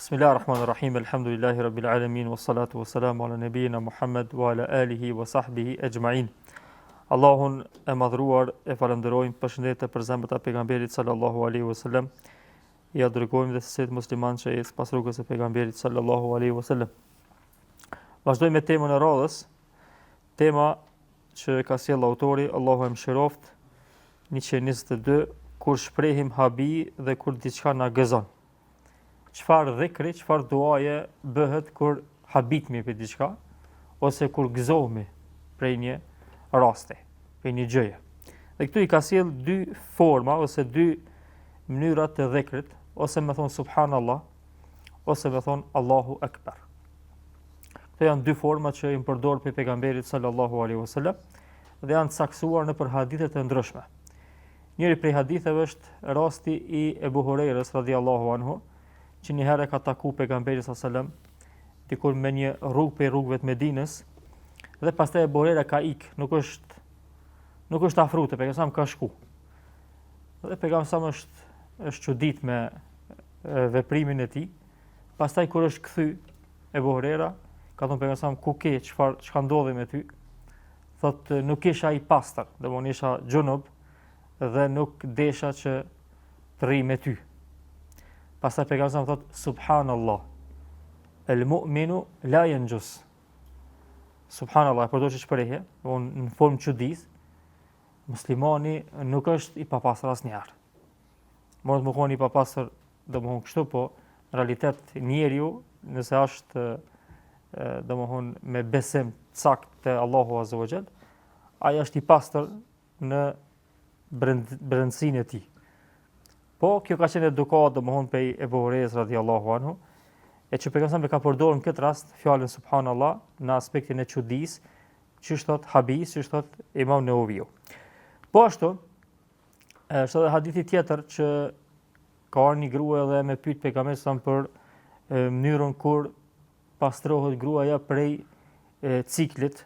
Bismillahirrahmanirrahim. Alhamdulillahi rabbil alamin wassalatu wassalamu ala nabiyyina Muhammad wa ala alihi wa sahbihi ajma'in. Allahun e madhruar e falenderojmë, përshëndetje për zemrat e pejgamberit sallallahu alaihi wasallam. Ja dërgojmë dhe sesat musliman që ecën pas rrugës së pejgamberit sallallahu alaihi wasallam. Vazhdojmë me temën e radhës, tema që ka sjell autori, Allahu e mëshiroft, 122, kur shprehim habi dhe kur diçka na gëzon. Çfarë dhikri, çfarë duaje bëhet kur habitemi për diçka ose kur gëzohemi prej një raste, për një gjëje. Dhe këtu i ka sjell dy forma ose dy mënyra të dhikrit, ose me thon subhanallah, ose me thon Allahu akbar. Këto janë dy forma që i përdor për pejgamberit sallallahu alaihi wasallam dhe janë saksuar në për hadithe të ndryshme. Njëri prej haditheve është rasti i Ebu Hurajrës radhiyallahu anhu, që një herë ka taku pejgamberin sallallahu alaihi wasallam dikur me një rrugë për rrugëve të Medinës, dhe pastaj Ebu Hurajra ka nuk është afruar te pejgamberi, ka shku. Dhe pejgamberi është çudit me veprimin e tij. Pastaj kur është kthy Ebu Hurajra, ka thënë pejgamberi, ku ke, çka ndodhi me ty? Thotë, nuk isha i pastër, domthonë isha xhunub dhe nuk desha që të rri me ty. Pastaj pejgamberi thotë, subhanallah, el mu'minu la yanjus. Subhanallah, e përdor shprehje, në formë çuditës, muslimani nuk është i papastër asnjëherë. Mund të mos i papastër, domthonë kështu, po në realitet njeriu, nëse është domthonë me besim sakt te Allahu azza wa jall, ai është i pastër në brendësinë e tij. Po kjo ka qenë edukat domthonë prej Ebu Hurajrës radhiyallahu anhu, e që pejgamberi ka përdorur në këtë rast fjalën subhanallah në aspektin e çudisë, që thot habis, që thot Imam Nevaviu. Po ashtu, është edhe hadithi tjetër që ka një grua dhe me pyet pejgamberin sa për mënyrën kur pastrohet gruaja prej ciklit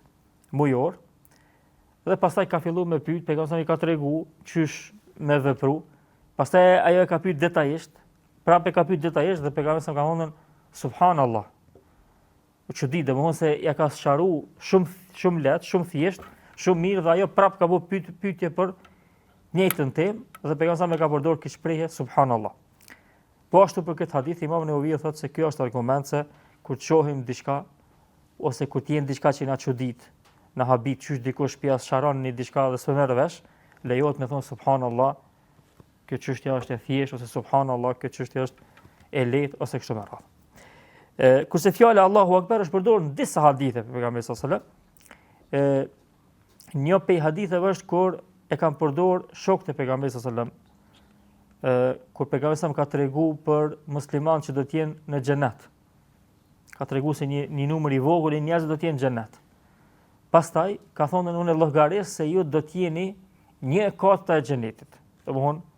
mujor. Dhe pastaj ka filluar me pyet, pejgamberi ka treguar çysh me vepru. Pastaj ajo e ka pyet detajisht, prapë ka pyet detajisht dhe pejgamberi ka thënë subhanallah. U çudi, domethënë se ja ka sqaruar shumë lehtë, shumë thjesht, shumë mirë, dhe ajo prapë ka bërë pyetje për njëjtën temë dhe pejgamberi ka përdorur këtë shprehje subhanallah. Po ashtu për këtë hadith Imam Nevaviu thotë se kjo është argument se kur të shohim diçka ose kur të jenë diçka që na çudit, na habit, çysh dikush pjas sqaron një diçka dhe s'e merr vesh, lejohet me thon subhanallah. Kjo çështja është e thjeshtë, ose subhanallah, kjo çështja është e lehtë ose kështu me radhë. Kurse fjala Allahu Akbar është përdorur në disa hadithe për pejgamberin sallallahu alajhi wasallam. Një prej haditheve është kur e kanë përdorur shokët e pejgamberit sallallahu alajhi wasallam, kur pejgamberi ka treguar për musliman që do të jenë në xhenet. Ka treguar se një numër i vogël i njerëzve do të jenë në xhenet. Pastaj ka thonë unë llogaris se ju do të jeni 1/4 e xhenetit. Domthonë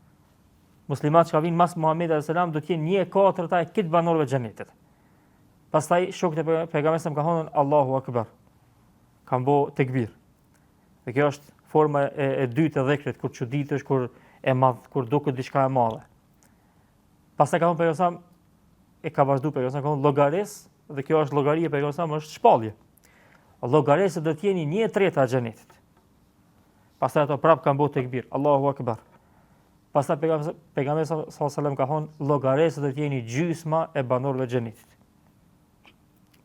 muslimanët që vinë mas Muhamedit alayhis salam do të jenë 1/4 e këtë banorëve të xhenetit. Pastaj shokët e pejgamberit ka thonë Allahu Akbar. Kanë bë tekbir. Dhe kjo është forma e dytë e dhikrit, kur çuditesh, kur e madh, kur duket diçka e madhe. Pastaj ka thonë pejgamberi, e ka vazhduar pejgamberi, ka thonë llogaris, dhe kjo është llogaria e pejgamberit, është shpallje. Llogarisë do të jeni 1/3 e xhenetit. Pastaj ato prapë kanë bë tekbir, Allahu Akbar. Pastaj pejgamberi sallallahu alajhi wasallam ka thonë llogarisë do të jeni gjysma e banorëve të xhenetit.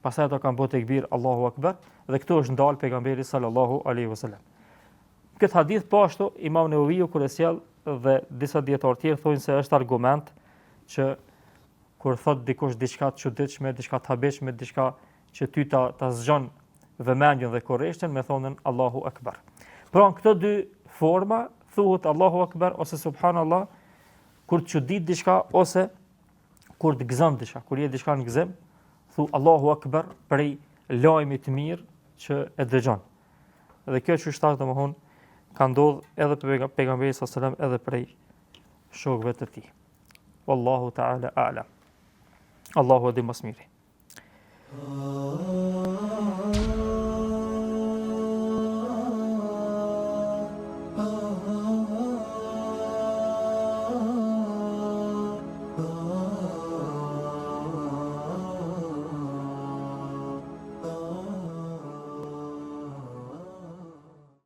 Pastaj ato kanë bë tekbir, Allahu Akbar, dhe këtu është ndal pejgamberi sallallahu alaihi wasallam. Këtë hadith po ashtu Imam Nevaviu kur e sjell dhe disa dietar të tjerë thonë se është argument që kur thot dikush diçka të çuditshme, diçka të habitshme, diçka që ty ta zgjon vëmendjen dhe korreshtën, me thonën Allahu Akbar. Pra në këto dy forma thuhet Allahu Akbar ose subhanallah kur të çudit diçka ose kur të gëzon diçka. Kur je diçka në gëzim, thu Allahu Akbar prej lajmit të mirë që e dëgjon. Dhe kjo që shtat domthon ka ndodhur edhe për pejgamberin sallallahu alajhi wasallam edhe prej shokëve të tij. Wallahu ta'ala a'lam. Allahu di më së miri.